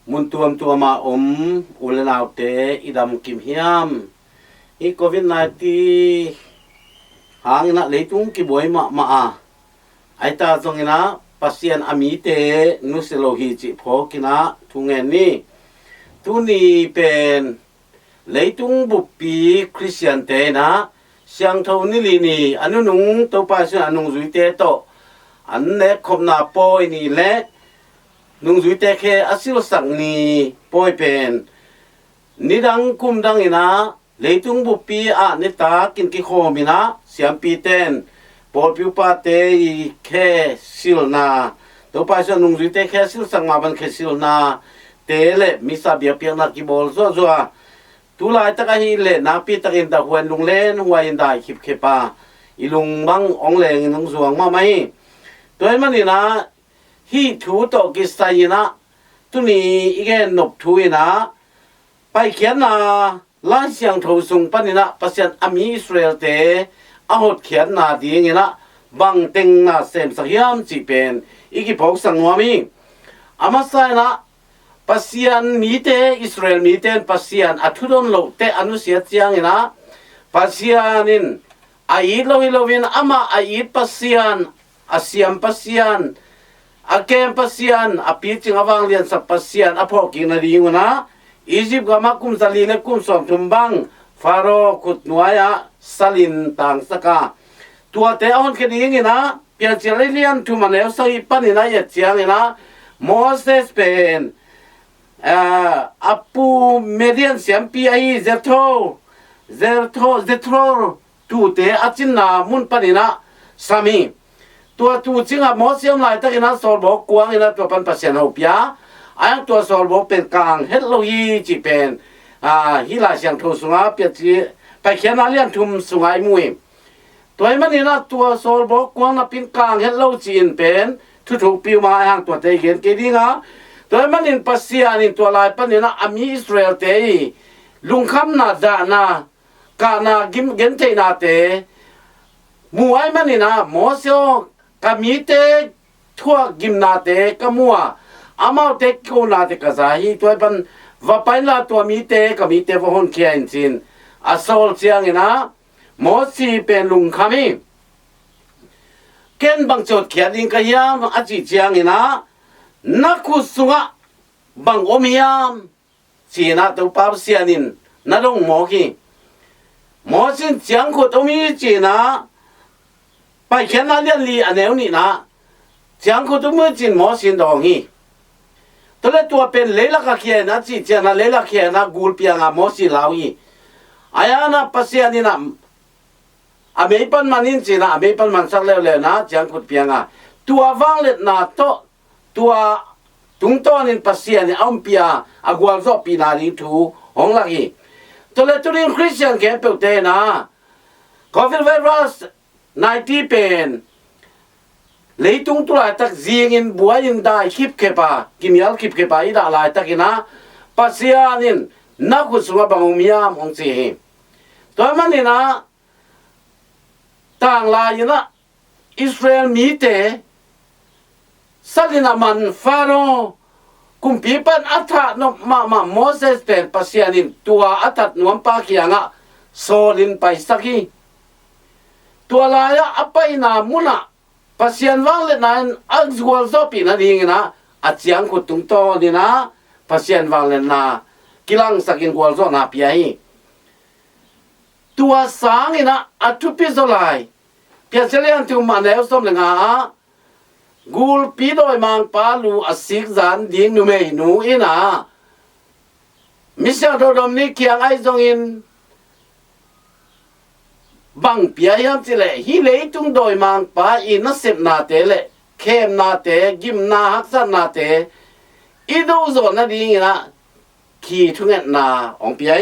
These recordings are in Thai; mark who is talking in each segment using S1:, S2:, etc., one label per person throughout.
S1: มุนตัวมาอุลลาวเตอิดำกิมฮิมอีโควิด19หางนะเลยตุงกิบวยมาไอตาตรงนะปัสยันอามีเตนุสโลหิจิพอกินะทุงเงินนี่ตุนีเป็นเลยตุงบุปผีคริสเตียนเตนะเสียงเท่านี้ลีนี่อันนู้นตัวปัสยันอันนู้นจุยเตโตอันเล็กขบนาปอยนี่เล็กนุ่งจุยเตแค่อาศิลสังนีปอยเป็นนิดังคุมดังอินะเลยตุงบุปผีนิตากินกิโคมินะเสียงปีเต้นปอปิวปาเตแค่สิลนาตัวปัสยันนุ่งจุยเตแค่สิลสังมาบันแค่สิลนาเตเลมิซาเบียเปียนักกิบอลซัวตุลายตะกะฮีเลนาปีตะกินตะหวนลุงเล่นหัวยินได้ขิบเขปาอีลุงบังองเลงนุงสวงมาไหมตัวมันนี่นะฮีถูตอกิสไตนะตุนี่อีแกนบทุยนะไปเขียนนะลาเสียงโทสุงปนินะปัสยันอามีอิสราเอลเตอาหดเขียนนาดีงี้นะบังเต็งนาเซมสักยามจีเป็นอีกิพกสังวามีอามาไซนะปัสยันมีเตอิสราเอลมีเตนปัสยันอัทุดอนโลเตอนุเสียจียงนะปัสยันินอายิดโลวินอามาอายิดปัสยันอาเซียมปัสยันอาเกมปัสยันอาปีจิงอวังเลียนสับปัสยันอาพอกินนาดีงนะอียิปต์ก็มาคุมซาลีเลคุมสอบทุมบังฟาโรขุดหน่วยซาลินต่างสกาตัวเตออนคดีงี้นะเปียจิเลียนทุมันแล้วสักปันนี่นะยัดเจียงนะโมเสสเป็นapu median siampi ai zetro tu te achinna mun panina sami tua tu chinga mo siam lai takina solbo kuang ina to pan pasien hopia ayang tua solbo pen kang hello hi chi pen hi la siang tho sunga pia chi pa khiana lian thum sungai mui toy manina tua solbo kuang na pin kang hello chi in pen thu thu piu ma ayang tua te gen ke dingaตัวมันอินปัสยานิตัวลายปันนี่นะอามีอิสราเอลเตยลุงคำนาดานากานากิมเกนเตนาเตมัวไอมันนี่นะโมเสสกามีเตทั่วกิมนาเตกมัวอามาเตโกนาเตกะซาฮีตัวปันว่าไปละตัวมีเตกามีเตวหอนเคียนจินอาโซลเจียงนะโมสีเป็นลุงคำมีเกนบังจดเขียนอิงกะยามอาจิเจียงนะนักขุดสุงะบังอมยามจีน่าตัวป้าเสียนินนั่งหมอกีหมอสินจังขุดอมีจีน่าไปแค่นั้นเรียนลีอันเดียวนี่นะจังขุดมือจีนหมอสินดองฮีตัวเล็กตัวเป็นเลี้ยลักเขียนะจีเจน่าเลี้ยลักเขียนะกูเปียงหมอสิลาวฮีอายานะป้าเสียนินนะอเมริกันมันนี่จีน่าอเมริกันมันสักเร็วๆนะจังขุดเปียงตัววังเล็ดนาโตตัวตุงต้อนินปัสเซียนอัมเปียอากวลซอปีนาลิทูหงลักอีตัวเลตุรินคริสเตียนแกเปิลเตนะโควิดไวรัส19เป็นเลยตุงตัวตักจีงินบัวยินได้คิบเคปากิมยัลคิบเคปาอีดาลายตักินะปัสเซียนินนักขุดสมบัติมียามของจีตัวมันนี่นะต่างลายนะอิสราเอลมีเตSalina man faro kumpipan atha no ma Moses pen pasianin tua atat nuam pa kianga solin paisaki tua laya apaina muna pasian wang le nan azwal zopi na dingina achiang kutung to dina pasian wang le na kilang sakin gwal zo na piai tua sangina atupi zolai piaselian tu manel som lengaกูปีดอยมังปาลูอสิกจันดิ้งนูเมยนูอินะมิเชลโดดมนี่เคียงไอจงอินบังเปียยามจิเลฮิเลตุงดอยมังปาอินัสเซบนาเตเลเข้มนาเตกิมนาฮักซันนาเตอีดูโซนาดิ้งนะขี่ทุงเงินนาองเปีย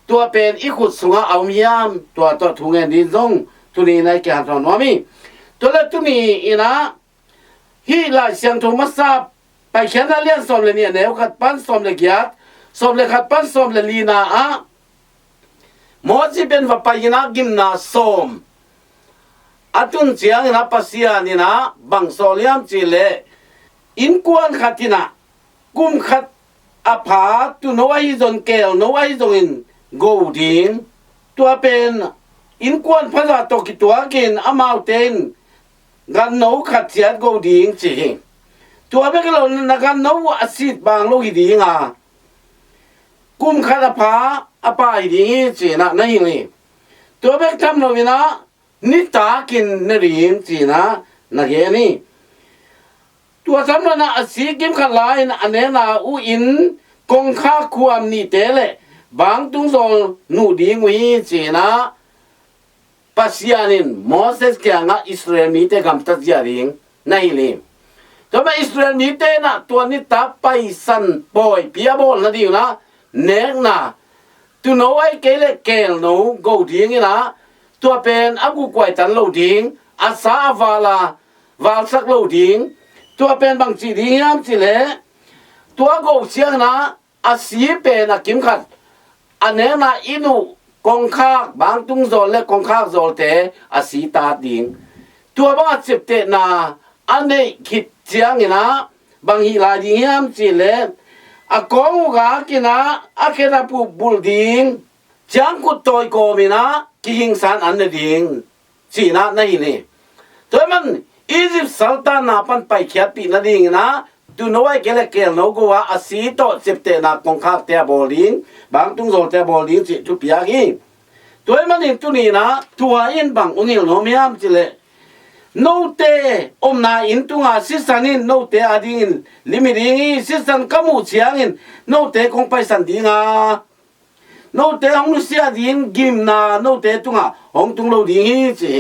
S1: ตัวเป็นอีขุดสุงะเอามียามตัวทุงเงินดินซงตุนีในแก่ตอนว่ามีตัวเล็กตุนีอินะฮีลายเสียงโทมัสซาไปเขียนเรียนสมเลยเนี่ยแนวขัดปั้นสมเลยเกียรติสมเลยขัดปั้นสมเลยลีนาหมอจีเป็นว่าไปนะกิมนาสมอาตุนเสียงนะปัสยานี่นะบังโซเลียมจีเลอินกวนขัดที่นะ กุมขัดอภาตุนไว้จนเกลนไว้จนโกดิงตัวเป็นอินกวนพระราตกิตัวกินอามาเตนกันโนขัดเสียโกดิงจีตัวเป็นเรานักกันโนอาศิดบางโลกิดิงอ่ะกุมขัดอภาอภาดิงจีนะนั่นเองตัวเป็นทำเราวินะนิตากินนริงจีนะนักเองนี่ตัวทำเรานะอาศิกิมขัดลายนะอันนี้นะอุอินกงข้าความนี่เตะเลยบางตุงโซนูดิงวิจีนะปัสยานินมอเสสเกียงอิสราเอลมีเตกำตัดยาริงนั่นเองตัวเป็นอิสราเอลมีเตนะตัวนี้ตับไปสันปอยพิยาบอลนั่นดีนะเนกนะตัวน้อยเกลเกลโนกูดิงนะตัวเป็นอากูกวยตันโลดิงอาซาวาลาวาลสักโลดิงตัวเป็นบางจีดิงจิเลตัวกูเชียงนะอาศีเป็นกิมขัดอันนี้นะอินุกองข้าบางตุงโซลและกองข้าโซลเตอาศีตาดิงตัวบ้าเจ็บเตนะอันนี้คิดเชียงนะบางฮิลาดิงจิเลอากงกากินะอาเคราปูบุลดิงจังกุตโตยโกมินะกิหิงสันอันเดดิงจีนะนั่นนี่ตัวมันอียิปต์สัลตานาปันไปเขียปีนั่นดิงนะตัวน้อยเกลเกลโนกัวอาศีโตเจ็บเตนะกองข้าเตะบอลลิงบางตุงโซเตะบอลลิงจิทุพิยากีตัวมันนี่ตัวนี้นะตัวอินบังอุนิลโนมิยามจิเลโนเตอมนาอินตุงอาสิสันินโนเตอดิงลิมิดิงสิสันกามูเชียงินโนเตคงไปสันดิงาโนเตฮงเสียดิงกิมนาโนเตตุงาฮงตุงโลดิงจี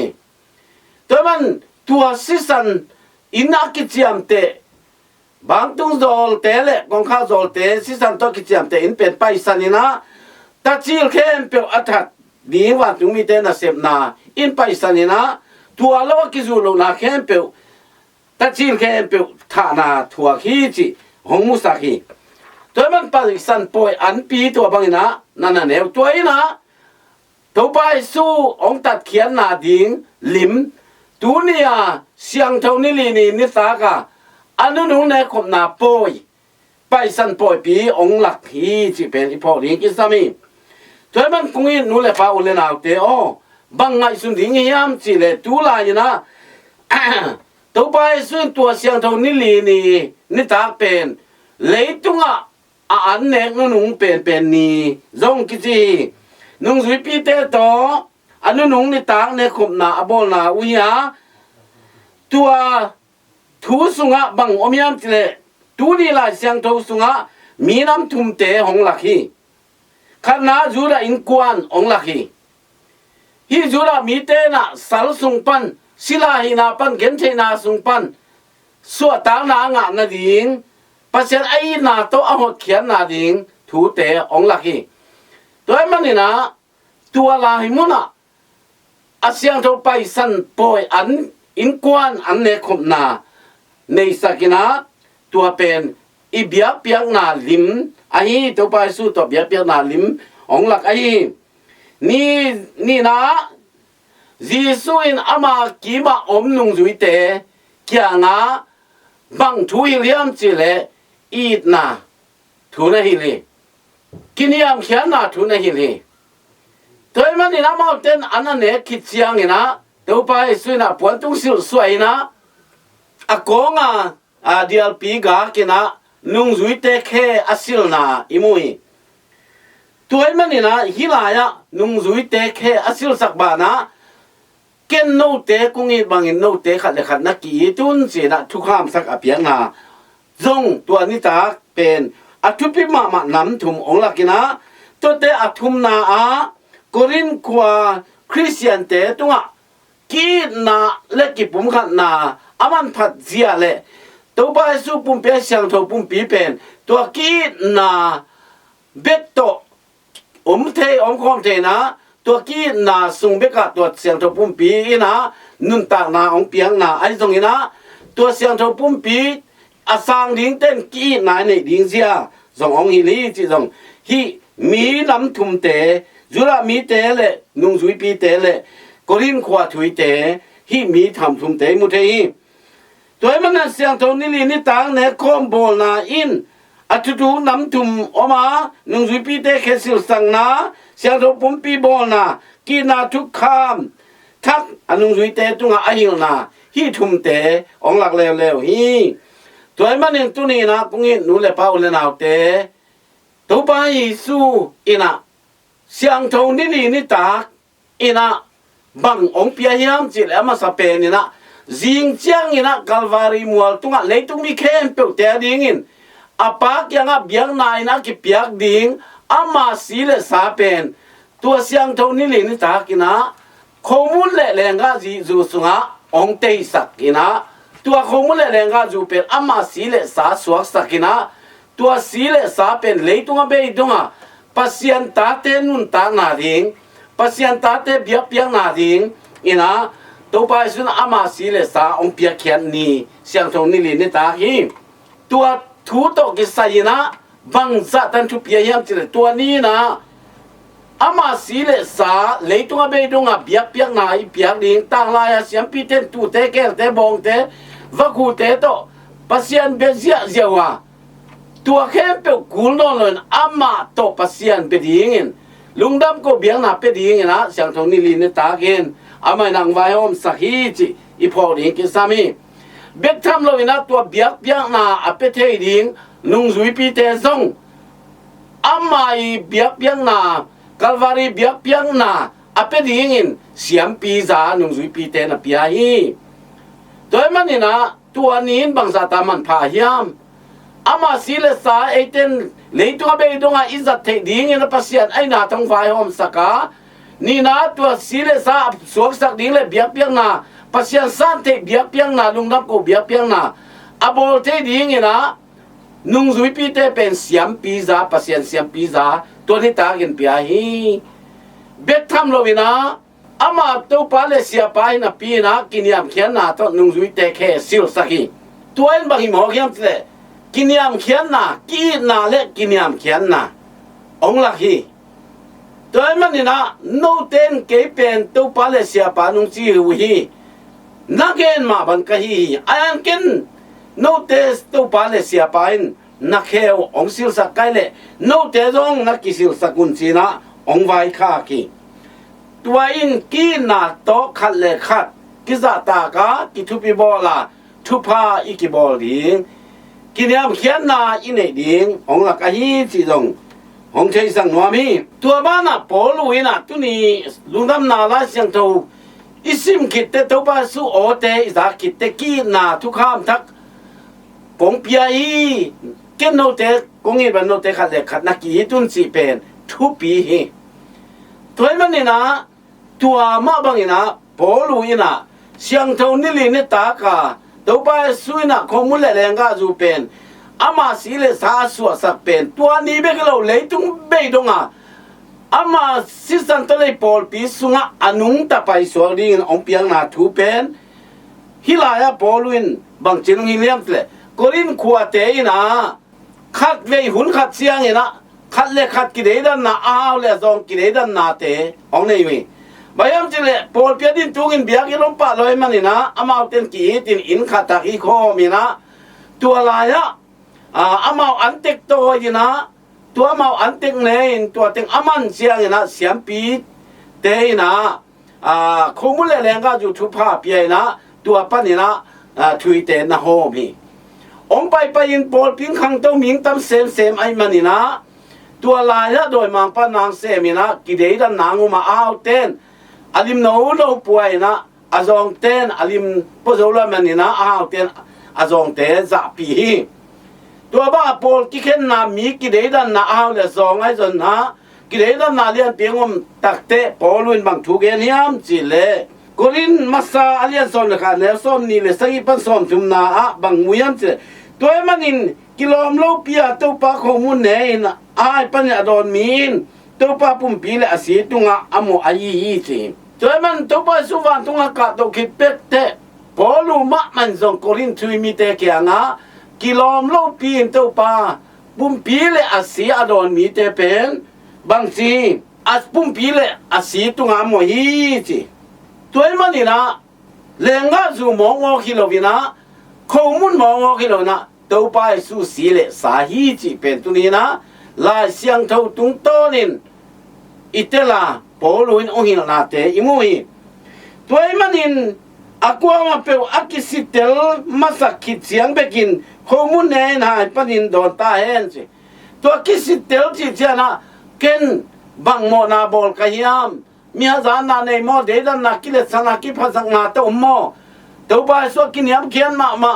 S1: ตัวมันตัวสิสันอินอากิจิอัมเตบางตุงโซลเตเลกองข้าโซลเตสิสันตอกิจิอัมเตอินเป็นไปสันินะตัดจิลเข้มเปียวอัฐดีว่าตุงมีเตนะเสพนาอินไปสันินะตัวเราคิดดูเราหน้าเข้มเปียวตัดจิลเข้มเปียวท่านาทัวขี้จีหงมุสักฮีตัวมันไปสันปอยอันปีตัวบางนะนั่นน่ะเนี่ยตัวนี้นะตัวไปสู้องตัดเขียนนาดิงลิมตัวเนี่ยเสียงเท่านี้ลีนี่นิสากะอันนู้นเนี่ยขบนาปอยไปสันปอยปีองหลักฮีจีเป็นอีพอลิงกิสามีตัวมันคงอินนู้นเลยพาอุเลนเอาเตออบางไงสุดที่ยามจีเลยตัวลายนะตัวไปสู้ตัวเสียงเท่านี้ลีนี่นิตาเป็นเลยตุงอ่ะอันเน็กนุ่งเป็นนี่จงกิจีนุ่งสุยปีเตโตอันนุ่งนี่ต่างเนขบนาอบอลนาอุยาตัวทูสุงะบังอมยามจิเลตูดีลายเสียงทูสุงะมีน้ำทุ่มเตหงลักฮีขณะจูระอินกวนองลักฮีฮีจูระมีเตนะสัลสุงปันศิลาหินาปันเกนเทนาสุงปันสวดตางนางะนาดิงปัจจัยไอ้นาโตอหดเขียนนาดิงถูเตองลักฮีตัวมันนี่นะตัวลาหิมุนะอาเซียงทูไปสันปอยอันอินกวนอันเนคมนาในสักินะตัวเป็นอีเบียเปียกนาลิมไอ้ตัวไปสู้ตัวเบียเปียกนาลิมองลักไอ้นี่นะจีสุอินอามากีมาอมนุงจุยเตเกียนะบังทุยเลียมจิเลอีดนาทุนหิลีกินยามเขียนนาทุนหิลีตัวมันนี่นะมาเต้นอันนั้นเนี่ยคิดเสียงนี่นะตัวไปสู้นะปวนตุงสิลสวยนะอากงเดียลปีกากินะนุงจุยเตแค่อสิลนาอิมุยตัวมันนี่นะฮิลายะนุงจุยเตแค่อสิลสักบานะเกนโนเตกุงิบางอินโนเตขัดเลยขัดนักกีตุนเสียนะทุกข้ามสักอเพียงนาจงตัวนี้ตาเป็นอัทุพิมานำถุมองลักกินะตัวเตอัทุมนาโกรินควาคริสเตียนเตตัวกีนาเล็กกิปุ่มขัดนาอามันผัดเสียเลยตัวไปสู้ปุ่มเปียเสียงตัวปุ่มปีเป็นตัวกีนาเบ็ดโตอมเทอมคอมเทนะตัวกีนาสุงเบกะตัวเสียงตัวปุ่มปีนะนุนตากนาองเปียงนาไอ้ตรงนี้นะตัวเสียงตัวปุ่มปีอาสางดิ้งเต้นกีนายในดิ้งเสียส่งองฮิลีจีส่งฮีมีลำทุ่มเตจุระมีเตเลนุงสุยปีเตเลกรินขวาถุยเตฮีมีทำทุ่มเตมุเทฮีตัวมันนั่นเสียงตัวนี้ลีนี่ต่างเนี่ยคอมโบนาอิน อัตุดูน้ำทุ่มออกมาหนึ่งสุยปีเตเคสิลสังนาเสียงตัวปุ่มปีบอลนากีนาทุกคำทักอันหนึ่งสุยเตตุงอาหิลนาฮีทุ่มเตองหลักเลวเลวฮีตัวไอ้มันเองตัวนี้นะกุงินูเลป้าอุเลนาวเตตัวป้ายิสูอินะเสียงทงนี่นี่ตากอินะบังองเปียยามจิเลมาสเปนินะจิงเจียงอินะกัลวารีมัวตุงะเลยตุงมีเข้มเปียวเตดิ่งินapak yang biang nai na ki piak ding ama sile sa pen tua siang thau ni le ni ta kina khomun le lenga ji zu sunga ong tei sak kina tua khomun le lenga ju pen ama sile sa suak sakina tua sile sa pen leitunga be idunga pasien ta te nun ta na ding pasien ta te biak piang na ding ina to pa sun ama sile sa ong piak khian ni siang thau ni le ni ta hi tuaทูโตกิสายนะบังซะตันทุเปียยามจิเลตัวนี้นะอามาสีเลสาเลยตัวเบดงอ่ะเบียกเปียกนายเปียกดิงต่างลายเสียงปีเตนตูเตแก้เตบองเตวักคูเตโตปัสยันเบเซียเจียวะตัวเข้มเปียกกูนอนเลยอามาโตปัสยันเปดิงินลุงดำก็เบียงนาเปดิงินนะเสียงทองนี่ลีนตาเกนอามานังไว้อมสักฮีจิอีพอดิงกิสามีเบ็ดทำเรานะตัวเบียกเบียกนาอเปเทดิงนุ่งจุยปีเตซงอามาเบียกเบียกนากัลวารีเบียกเบียกนาอเปดิงินเสียมปีซานุ่งจุยปีเตนะปีฮีโดยมันนี่นะตัวนี้บางสาตามันพาหิมอามาสีเลสาเอเตนเลยตัวเบยดงอิจัดเทดิงินปัสยันไอนาทงไฟหอมสกานี่นะตัวสีเลสาสวกสักดิงเลยเบียกเบียกนาpasien sante biak piang na lung dap ko biak piang na abol te ding ina nung zui pi te pen siam pizza pasien siam pizza to ni ta gen pia hi bet tham lo ina ama to pa le sia pa na pi na kiniam khian na to nung zui te khe sil saki to en ba hi mo khiam tle kiniam khian na ki na le kiniam khian na ong la hi to en man ina no ten ke pen to pa le sia pa nung chi hu hi nagen ma ban ka hi ayan ken no test to pale sia pain na kheo ong sil sa kai le no te dong na ki sil sa kun chi na ong vai kha ki tua in ki na to khat le khat ki za ta ka ki thu pi bola thu pha i ki bol ding ki niam khian na i nei ding ong la ka hi chi dong ong chei sang no mi tua ba na pol wi na tu ni lungdam na la siang tho isim kitte to pa su ote za kitte ki na tu kham thak kong pia hi ken no te kong i ban no te khat le khat na ki tun si pen thu pi hi toy man ni na tua ma bang ina polu ina siang thau ni li ni ta ka to pa su na khong mu le lenga zu pen ama si le sa su sa pen tua ni be ka lo le tung be donga ama sisan to le pol pi sunga anung ta pai so ding ong piang na thu pen hilaya poluin bang chin ngi liam tle korin khuwa te ina khat ve hun khat siang ina khat le khat ki de dan na aw le zong ki de dan na te ong nei mi bayam chile pol pia din tungin biak i lom pa loi man ina amau ten ki tin in khata hi kho mi na tua la ya amau an tek to inaตัวเมาอันเต็งเลยตัวเต็งอามันเสียงนะเสียงปีเตยนะคงมุ่งแรงก็อยู่ทุพภาพใหญ่นะตัวปั้นนี่นะทุยเตนะโฮมีองไปยินโปลพิงขังเต้ามิงตั้มเซมไอมันนี่นะตัวลายละโดยมังป้านางเซมีนะกิเลสนางมาเอาเต้นอลิมโนโลป่วยนะอาจองเต้นอลิมปะโจละมันนี่นะเอาเต้นอาจองเต้นจะปีตัวบ้าโปลกิเข็นนามีกิเลสนาเอาเลยสองไอ้จนนะกิเลสนาเลียนเปียงอมตักเตะโปลุนบางทุกเงียมจิเลกุลินมาซาอเลียนสอนเลยค่ะแล้วส้มนี่เลยสักอีปันส้มจุมนาบางมุยมจิเลตัวมันอินกิโลมโลปียตัวปลาของมุนเนนไอ้ปัญญาดอนมีนตัวปลาปุ่มปีเลยอาศัยตุงอโมอายีจิตัวมันตัวปลาสุวรรณตุงกาตัวคิดเป็ดเตะโปลุมะมันส่งกุลินทุยมีเตะเกียงะกิโลมโลปีนเต้าปาปุ่มปีเลยอาศัยอดอนมีเตเป็นบางทีปุ่มปีเลยอาศัยตุงอโมฮีจิตัวมันนี่นะเลงก็สู่มองวอกิโลวินะข้อมูลมองวอกิโลนะ ตัวไปสู้สีเลสาฮีจีเป็นตัวนี้นะลายเสียงเท่าตุงโตนินอิเตลาโปลุนองหินนาเตอิมุยตัวมันนินอากวมาเปวอากิสิเตลมาสักขิดเสียงไปกินโฮมุนเนนหายปนินโดนตาเห็นสิตัวกิสิเตลที่เจ้านะเก่นบังโมนาบอลกะยามมีอาจารย์นาในโมเดดันนักกิเลสนักกิพัสงาเตอมโมตัวไปสวกินยามเขียนมา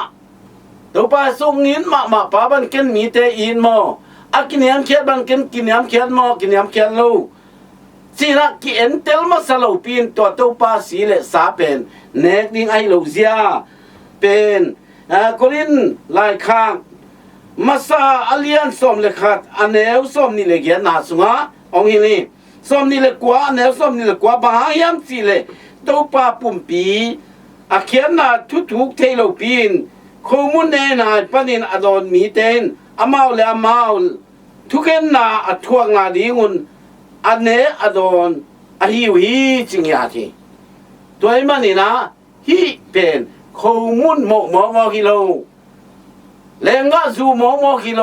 S1: ตัวไปส่งงินมาป้าบันเก่นมีเตอินโมอากินยามเขียนบันเก่นกินยามเขียนโมกินยามเขียนลูสิรักกิเอ็นเตลมาสลบปีนตัวป้าสีเลสาเป็นเนกดิ้งไอโลเซียเป็นกรินลายข้างมาซาอเลียนส้มเลขัดอันเนวส้มนี่เลเกียนาสุงะองค์นี้ส้มนี่เลกว่าอันเนวส้มนี่เลกว่าบางยามสิเลตัวป้าปุ่มปีอาเขียนนาทุกเทโลปีนข้อมูลแน่นปนินอดอนมีเตนอามาเลอามาทุกเห็นนาอัทวงนาดีงุนอันเนอดอนอหิวฮีจิงยาทีตัวมันนี่นะฮีเป็นข้อมูลโมกิโลเลงก็สู่โมกิโล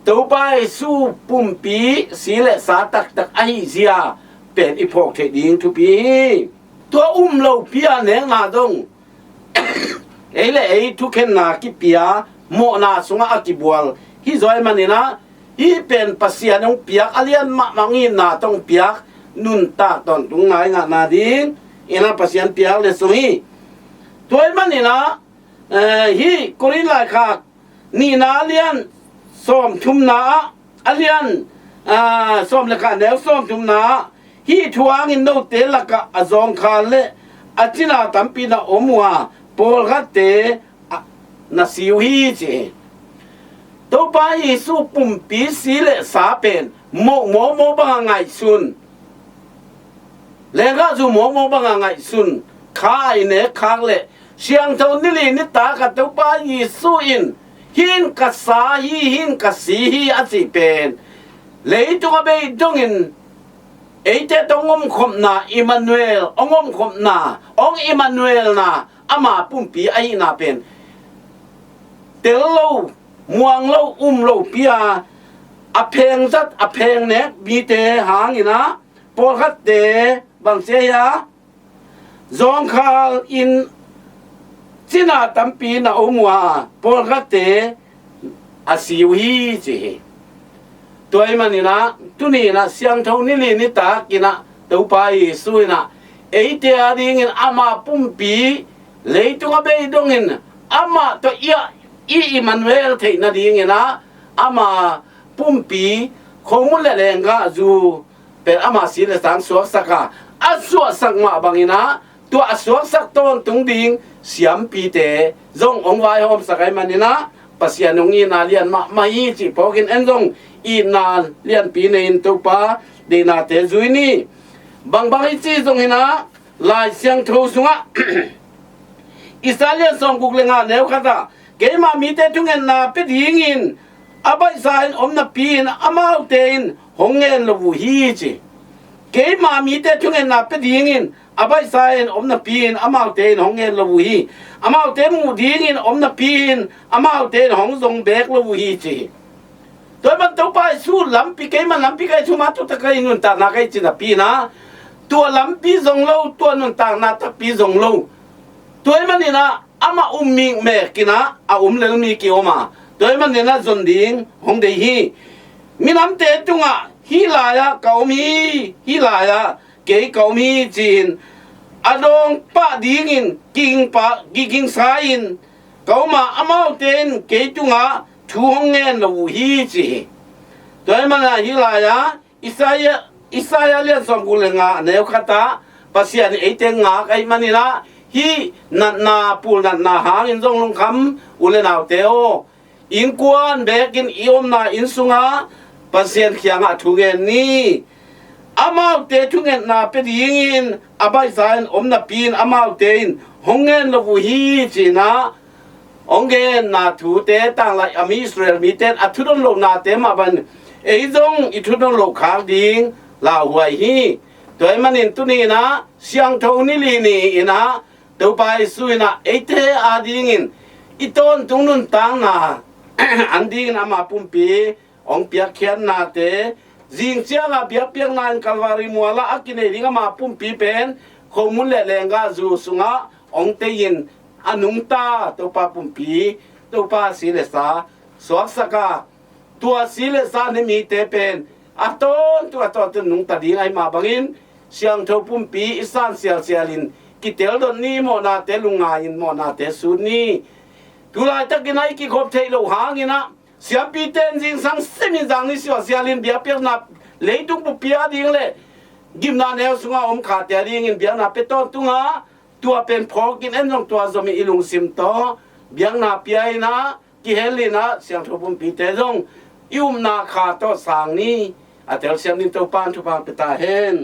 S1: ตัวไปสู่ปุ่มปีสีเลสาตักไอเสียเป็นอีพวกเทดิงทุปีตัวโลเปียเนงนาดงเอเลทุกเห็นนากิเปียโมนาสุงอากิบัวฮิจอยมันนี่นะฮีเป็นปัสยานงเปียกอเลียนมังอินนาต้องเปียกนุนตาตอนตรงไหนงานาดิงอินาปัสยานเปียกเลสมีตัวมันนี่นะฮีกรินไลคักนี่นาเลียนส้มชุมนาอเลียนส้มเลคันเดวส้มชุมนาฮีทวางอินโนเตลกะอซองคาเลอจินาตัมปีนาอมัวโปลกัตเตนาซิวฮีเจตัวไปสู้ปุ่มปีสีเลสาเป็นโมบังไงซุนแล้วก็สู้โมบังไงซุนข้าเนข้างเลเชียงเท่านี้ลินิตากับตัวไปสู้อินหินกัสาฮีหินกัสสีฮีอาศิเป็นเลยตัวไปจงอินเอเจตองคมนาอิมานเวลองคมนาอิมานเวลนาอามาปุ่มปีไอนาเป็นเตลโลม่วงโลโลเปียอเพงจัดอเพงเนมีเตหางอีนะปอคัดเตบังเสียจงคาอินจินาตัมปีนาอมัวปอคัดเตอาศิวฮีจีตัวมันนี่นะตุนี่นะเสียงเท่านี้ลินิตากินะตัวไปสุยนะเอเตียดิ้งอามาปุ่มปีเลยตัวไปดงอินอามาตัวอิมันเวลเทนาดิ้งนะอามาปุ่มปีข้อมูลแรงก็จูเป็นอามาสีเลสังสวกสักอาสวกสักมาบางนะตัวสวกสักต้นตรงดิ้งเสียมปีเตจงองไว้หอมสักไอมันนี่นะปัสยานงอีนาเลียนมาฮีจิพอกินเอ็นจงอีนาเลียนปีในอินตุปาเดนาเตจุยนี่บางฮิจิจงเห็นะลายเสียงทูสุงะอิสราเอลส่งกุกเลงาเนวคาตาเกมามีเตทุงเงินนาเป็ดยิงอินอาบัยสายอมนาปีนอามาเตนหงเงินลวูฮีจิเกมามีเตทุงเงินนาเป็ดยิงอินอาบัยสายอมนาปีนอามาเตนหงเงินลวูฮีอามาเตมูดีงินอมนาปีนอามาเตนหงทรงเบกลวูฮีจิตัวมันตัวไปสู้ลำปีเกมันลำปีไก่ชุมาตุตะไคนุนตานาไก่จินาปีนะตัวลำปีทรงโลตัวนุนตานาตะปีทรงโลตัวมันนี่นะอามามิงเมกินะเลลมีกิโอมาตัวมันนี่นะจนดิ้งหงเดฮีมีน้ำเตจุงฮีลายะเกามีฮีลายะเกเกามีจีนอดงปะดิ้งินกิงสายินเกามาอามาเตนเกจุงทูหงเงินลูฮีจีตัวมันนะฮีลายะอิสายาเลียนสมกุลงาเนวคาตาปัสยานี่ไอเตงาไอมันนี่นะฮีนัดนาปูนัดนาหางอินจงลงคำอุเลนาวเตโออินกวนเบกินอิอมนาอินสุงาปัสยานเขียงะทุเกนนี่อามาเตทุเกนนาเป็นยิงอินอาบายสายอมนาปีนอามาเตนหงเงินลูฮีจีนะองเกนนาทูเตตั้งไลอามิอิสราเอลมีเตนอัทุดนโลนาเตมาบันเอจงอิทุดนโลขางดิงลาหวยฮีตัวมันอินตุนีนะเสียงเท่านี้ลีนี่อินะตัวไปสุยนะเอเตอาดิงินอิตอนตรงนู้นต่างนะ อันดีนะมาปุ่มปีองเปียเขียนนาเตจิงเชียงาเปียเปียงนานกัลวาริมัวละอากินเอริงมาปุ่มปีเป็นขมุนเลเลงกาจูสุงะองเตยินอนุมตาตัวปาปุ่มปีตัวปาสีเลสาสวกสกาตัวสีเลสาเนี่ยมีเตเป็นอัตนตัวตัวนุงตัดดีไงมาบังอินเสียงเทปุ่มปีอิสานเสียเสียลินกิเตลดนี้โมนาเตลุงายินโมนาเตสุนีทุลายตะกินไอกิขบเทโลหางินะเสียปีเตนจิงสังเซมิจังนี่เสียเสียลินเบียเปียนับเลยตุงปุเปียดิงเลยกิมนาเนวสุงาอมขาดเตียดิงินเบียนับเปต้นตุงาตัวเป็นพอกินเอ็นจงตัวจะมีอิลุงซิมโตเบียงนาเปียนะกิเฮลินะเสียงทุบุมปีเตจงยุมนาขาโตสางนี้อาเตลเสียงนินโตปานทุปานเปตาเฮน